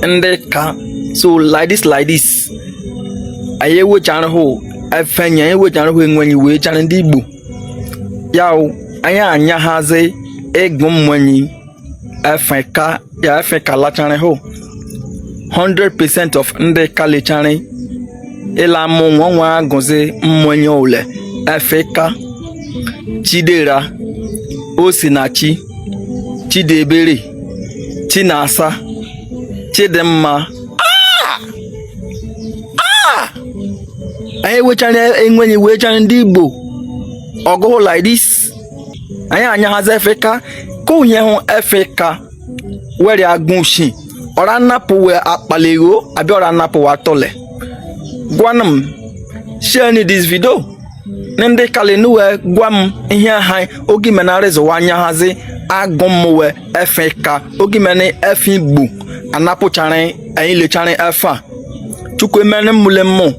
ndeka so like this aye we chan ho afanya we chan ho enwanyi we chan ndi Igbo yawo anya haze egbon mwanyi Africa la chan ho 100% of ndeka le chan ila mo nwa agonze mwanyi ole Africa Chidera Osinachi Chidebere Chinasa Chidemma anyị wechara enwenye wechara ndị Igbo ọgụ like this anyị anyahazi Africa ka onye hụ Africa were agụnshi ọra nnapụ wee akpalego abịa ọra nnapụ wa tole gwana m share this video ndị kalinu wee gwa m ihe ha oge menara zụwa anyahazi agụmwe Africa oge mene efe Igbo anapụchara anyị lechara efe a chukwu emene mule mmụ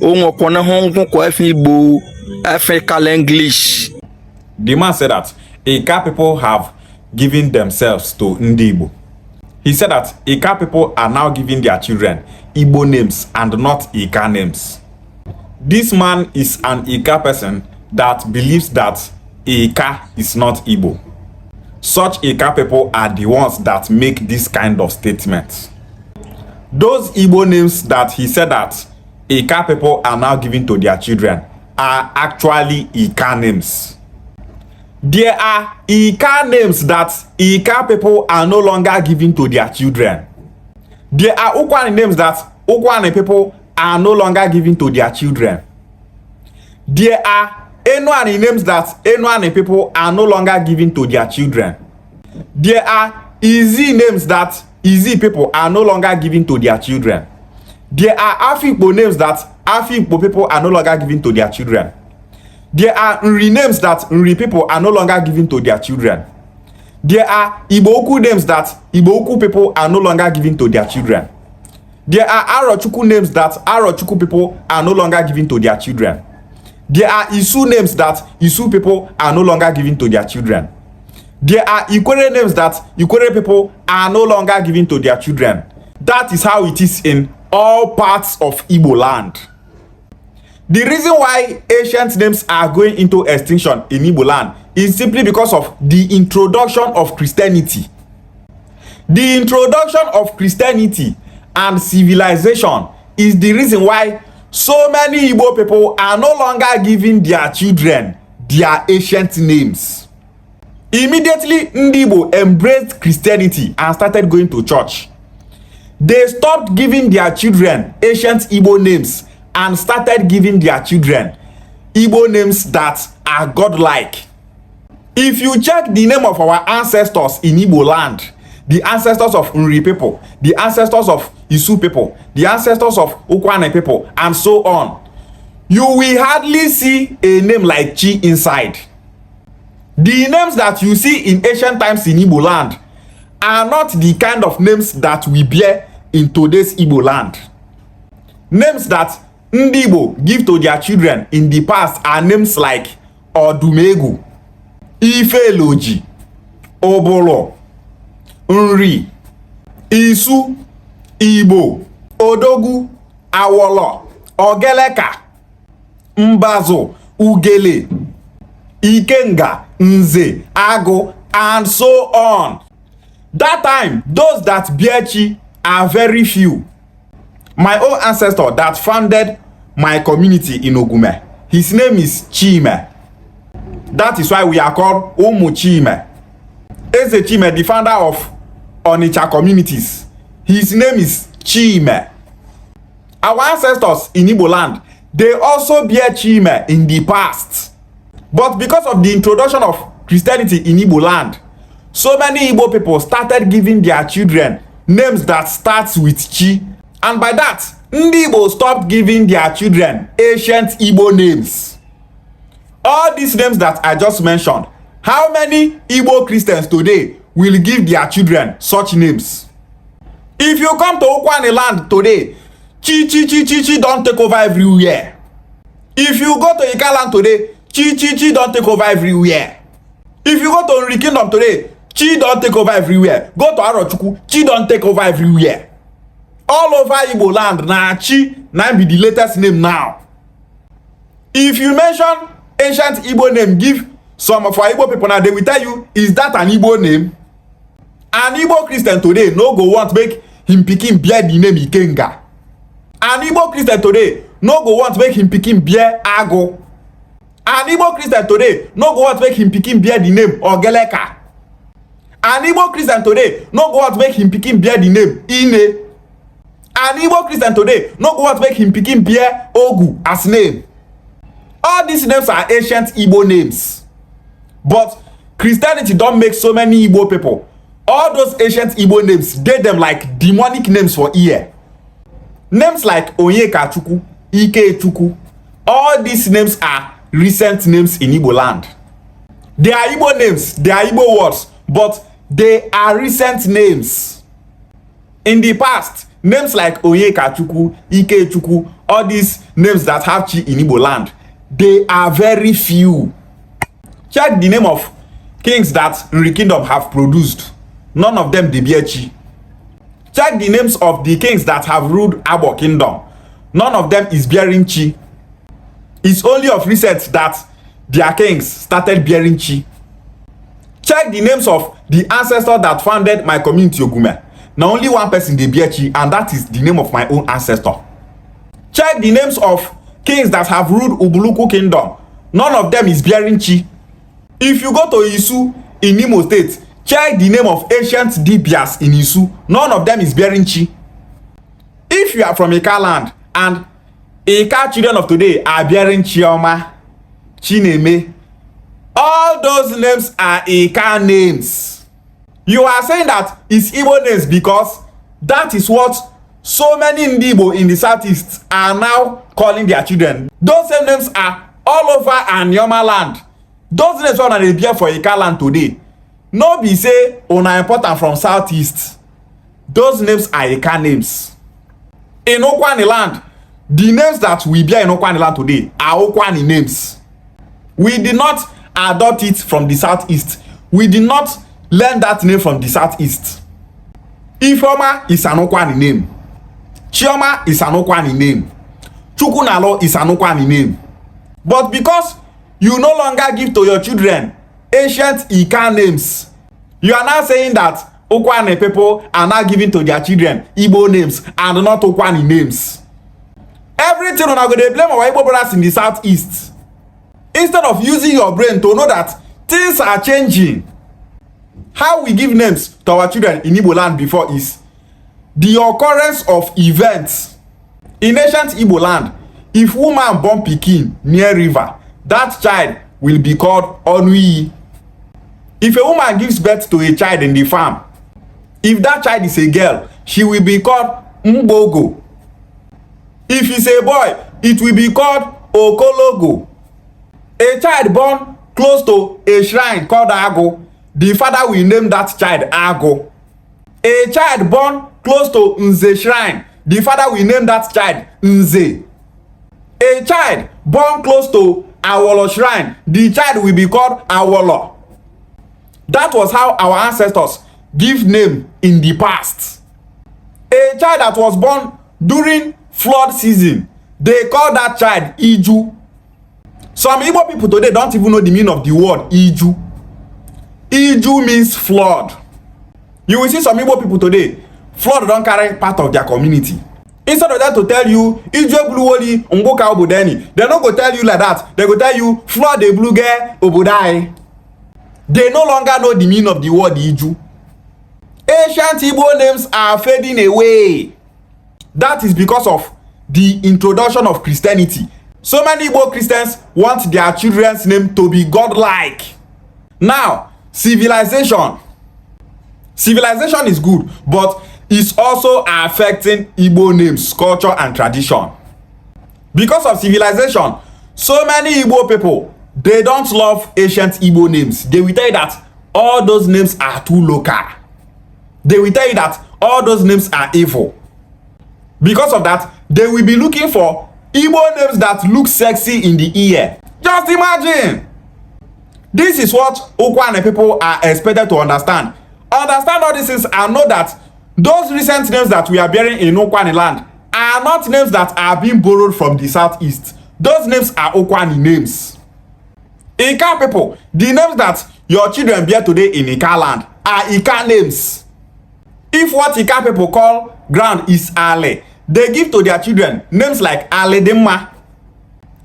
onwekwana hụ kwa efe Igbo Africa English. The man said that Ika people have given themselves to Ndi Igbo. He said that Ika people are now giving their children Igbo names and not Ika names. This man is an Ika person that believes that Ika is not Igbo. Such Ika people are the ones that make this kind of statements. Those Igbo names that he said that Ika people are now giving to their children are actually Ika names. There are Ika names that Ika people are no longer giving to their children. There are Ukwane names that Ukwane people are no longer giving to their children. There are Enwani names that Enwani people are no longer giving to their children. There are Easy names that Easy people are no longer giving to their children. There are Afikpo names that Afikpo people are no longer giving to their children. There are Nri names that Nri people are no longer giving to their children. There are Igboku names that Igboku people are no longer giving to their children. There are Arochukwu names that Arochukwu people are no longer giving to their children. There are Isu names that Isu people are no longer giving to their children. There are Ikwere names that Ikwere people are no longer giving to their children. That is how it is in all parts of Igbo land. The reason why ancient names are going into extinction in Igbo land is simply because of the introduction of Christianity. The introduction of Christianity and civilization is the reason why so many Igbo people are no longer giving their children their ancient names. Immediately, Ndi Igbo embraced Christianity and started going to church. They stopped giving their children ancient Igbo names and started giving their children Igbo names that are godlike. If you check the name of our ancestors in Igbo land, the ancestors of Nri people, the ancestors of Isu people, the ancestors of Ukwane people, and so on, you will hardly see a name like Chi inside. The names that you see in ancient times in Igbo land are not the kind of names that we bear in today's Igbo land. Names that Ndi Igbo give to their children in the past are names like Odumegu, Ifeloji, Obolo, Nri, Isu, Igbo, Odogu, Awolo, Ogeleka, Mbazo, Ugele, Ikenga, Nze, Ago, and so on. That time, those that bear Chi are very few. My own ancestor that founded my community in Ogume, his name is Chime. That is why we are called Umu Chime. Eze Chime, the founder of Onitsha communities, his name is Chime. Our ancestors in Igbo land, they also bear Chime in the past. But because of the introduction of Christianity in Igbo land, so many Igbo people started giving their children names that starts with Chi. And by that, Ndi Igbo stopped giving their children ancient Igbo names. All these names that I just mentioned, how many Igbo Christians today will give their children such names? If you come to Ukwane land today, Chi don't take over everywhere. If you go to Ika land today, Chi don't take over everywhere. If you go to Nri Kingdom today, Chi don't take over everywhere. Go to Arochukwu, Chi don't take over everywhere. All over Igbo land, na Chi na be the latest name now. If you mention ancient Igbo name, give some of our Igbo people now, they will tell you, is that an Igbo name? An Igbo Christian today no go want make him pikin bear the name Ikenga. An Igbo Christian today no go want make him pikin bear Ago. An Igbo Christian today no go want make him pikin bear the name Ogeleka. An Igbo Christian today no go want make him pikin bear the name Ine. An Igbo Christian today no go want make him pikin bear Ogu as name. All these names are ancient Igbo names. But Christianity don't make so many Igbo people. All those ancient Igbo names, they them like demonic names for ear. Names like Onyekachukwu, Ikechukwu. All these names are recent names in Igbo land. They are Igbo names, they are Igbo words, but they are recent names. In the past, names like Onyekachukwu, Ikechukwu, all these names that have chi in Igbo land, they are very few. Check the name of kings that Nri Kingdom have produced. None of them dey bear chi. Check the names of the kings that have ruled Abo Kingdom. None of them is bearing chi. It's only of recent that their kings started bearing chi. Check the names of the ancestor that founded my community Ogume. Now only one person dey bear chi, and that is the name of my own ancestor. Check the names of kings that have ruled Ubuluku Kingdom. None of them is bearing chi. If you go to Isu in Imo State, check the name of ancient Dibias in Isu. None of them is bearing chi. If you are from Ika land and Ika children of today are bearing Chioma, Chineme, all those names are Ika names. You are saying that it's Igbo names because that is what so many Igbo in the southeast are now calling their children. Those same names are all over Anioma land. Those names are they bear for Ika land today. No be say una important from southeast. Those names are Ika names. In Okwani land, the names that we bear in Okwani land today are Okwani names. We did not adopt it from the southeast. We did not learn that name from the southeast. Ifeoma is an Okwani name. Chioma is an Okwani name. Chukwunalo is an Okwani name. But because you no longer give to your children ancient Ika names, you are now saying that Okwani people are now giving to their children Igbo names and not Okwani names. Everything una go dey blame our Igbo brothers in the southeast, instead of using your brain to know that things are changing. How we give names to our children in Igbo land before is the occurrence of events. In ancient Igbo land, if woman born pikin near river, that child will be called Onui. If a woman gives birth to a child in the farm, if that child is a girl, she will be called Mbogo. If it's a boy, it will be called Okologo. A child born close to a shrine called Ago, the father will name that child Ago. A child born close to Nze shrine, the father will name that child Nze. A child born close to Awolo shrine, the child will be called Awolo. That was how our ancestors give name in the past. A child that was born during flood season, they call that child Iju. Some Igbo people today don't even know the meaning of the word Iju. Iju means flood. You will see some Igbo people today, flood don't carry part of their community. Instead of that to tell you Iju Bluwoli Mboka Obodeni, they no go tell you like that. They go tell you flood the blue girl Obodai. They no longer know the meaning of the word Iju. Ancient Igbo names are fading away. That is because of the introduction of Christianity. So many Igbo Christians want their children's name to be godlike. Now, civilization is good, but it's also affecting Igbo names, culture, and tradition. Because of civilization, so many Igbo people, they don't love ancient Igbo names. They will tell you that all those names are too local. They will tell you that all those names are evil. Because of that, they will be looking for Igbo names that look sexy in the ear. Just imagine. This is what Ukwane people are expected to understand. Understand all these things and know that those recent names that we are bearing in Ukwane land are not names that are being borrowed from the southeast. Those names are Ukwane names. Ika people, the names that your children bear today in Ika land are Ika names. If what Ika people call ground is Ale, they give to their children names like Ale Demma.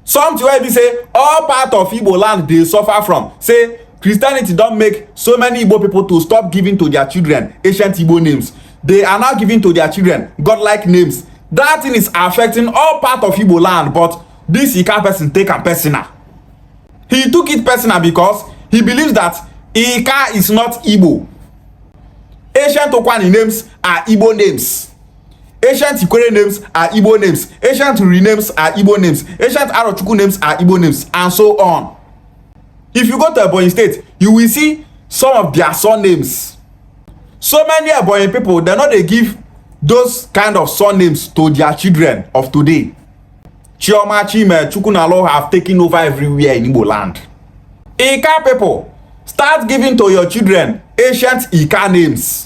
Something where they say all part of Igbo land they suffer from. Say Christianity don't make so many Igbo people to stop giving to their children ancient Igbo names. They are now giving to their children godlike names. That thing is affecting all part of Igbo land, but this Ika person take am personal. He took it personal because he believes that Ika is not Igbo. Ancient Okwani names are Igbo names. Ancient Ikwere names are Igbo names. Ancient Uri names are Igbo names. Ancient Arochukwu names are Igbo names, and so on. If you go to Ebonyi State, you will see some of their surnames. So many Ebonyi people, they know they give those kind of surnames to their children of today. Chioma, Chime, Chukunalo have taken over everywhere in Igbo land. Ika people, start giving to your children ancient Ika names.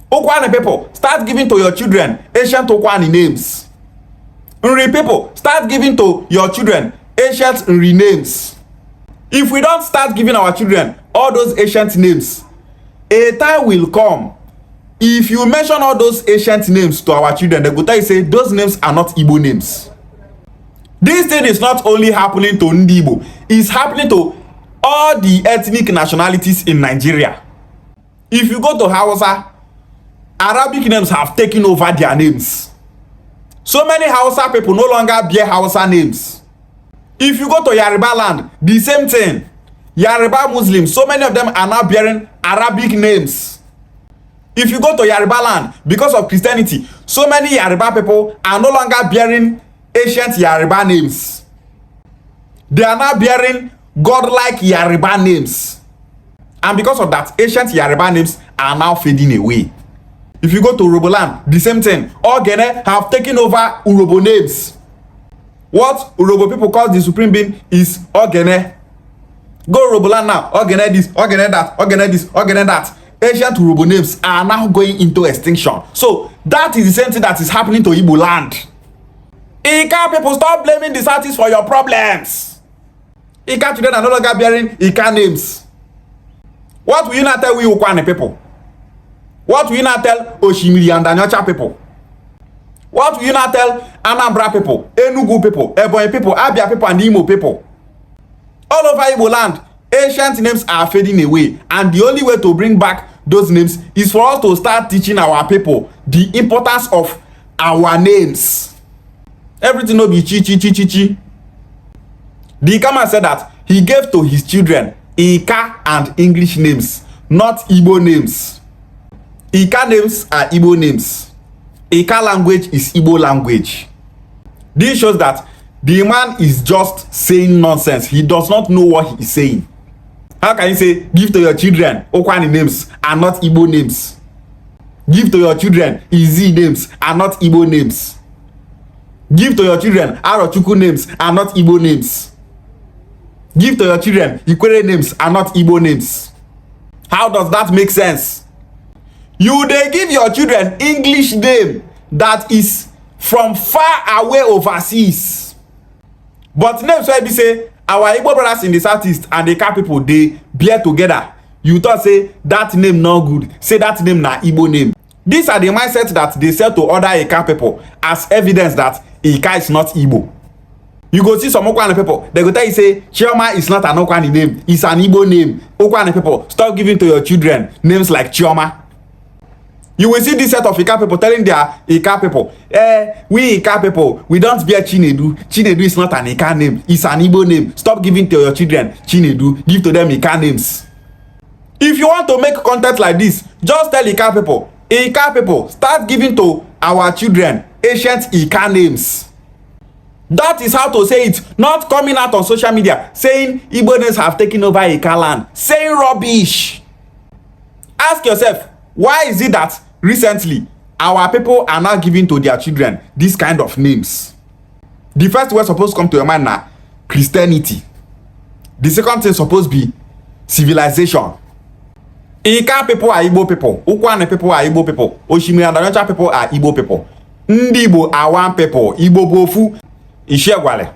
Ukwane people, start giving to your children ancient Ukwane names. Nri people, start giving to your children ancient Nri names. If we don't start giving our children all those ancient names, a time will come. If you mention all those ancient names to our children, they go tell you say those names are not Igbo names. This thing is not only happening to Ndi Igbo, it's happening to all the ethnic nationalities in Nigeria. If you go to Hausa, Arabic names have taken over their names. So many Hausa people no longer bear Hausa names. If you go to Yoruba land, the same thing. Yoruba Muslims, so many of them are now bearing Arabic names. If you go to Yoruba land, because of Christianity, so many Yoruba people are no longer bearing ancient Yoruba names. They are now bearing godlike Yoruba names. And because of that, ancient Yoruba names are now fading away. If you go to Urobo land, the same thing. Ogene have taken over Urobo names. What Urobo people call the supreme being is Ogene. Go Urobo land now. Ogene this, Ogene that, Ogene this, Ogene that. Ancient Urobo names are now going into extinction. So that is the same thing that is happening to Igbo land. Ika people, stop blaming the Southeast for your problems. Ika today are no longer bearing Ika names. What will you not tell we Ukwane people? What will you not tell Oshimiri and Anyocha people? What will you not tell Anambra people, Enugu people, Ebonyi people, Abia people, and Imo people? All over Igbo land, ancient names are fading away, and the only way to bring back those names is for us to start teaching our people the importance of our names. Everything will be chi chi chi chi chi. The Ikama said that he gave to his children Ika and English names, not Igbo names. Ika names are Igbo names. Ika language is Igbo language. This shows that the man is just saying nonsense. He does not know what he is saying. How can you say give to your children Okwane names and not Igbo names? Give to your children Izi names and not Igbo names. Give to your children Arochukwu names and not Igbo names. Give to your children Ikwere names and not Igbo names. How does that make sense? You dey give your children English name that is from far away overseas. But names wey be say our Igbo brothers in the southeast and the Ika people dey bear together. You thought say that name no good. Say that name na Igbo name. These are the mindset that they sell to other Ika people as evidence that Ika is not Igbo. You go see some Okwane people, they go tell you say Chioma is not an Okwane name, it's an Igbo name. Okwane people, stop giving to your children names like Chioma. You will see this set of Ika people telling their Ika people, we Ika people, we don't bear Chinedu. Chinedu is not an Ika name, it's an Igbo name. Stop giving to your children Chinedu, give to them Ika names. If you want to make content like this, just tell Ika people, start giving to our children ancient Ika names. That is how to say it, not coming out on social media saying Igbo names have taken over Ika land, saying rubbish. Ask yourself, why is it that recently our people are now giving to their children this kind of names? The first word supposed to come to your mind now, Christianity. The second thing supposed to be civilization. Ika people are Igbo people. Ukwane people are Igbo people. Oshimiri and Onitsha people are Igbo people. Ndi Igbo are one people. Igbo bofu. Ishegwale.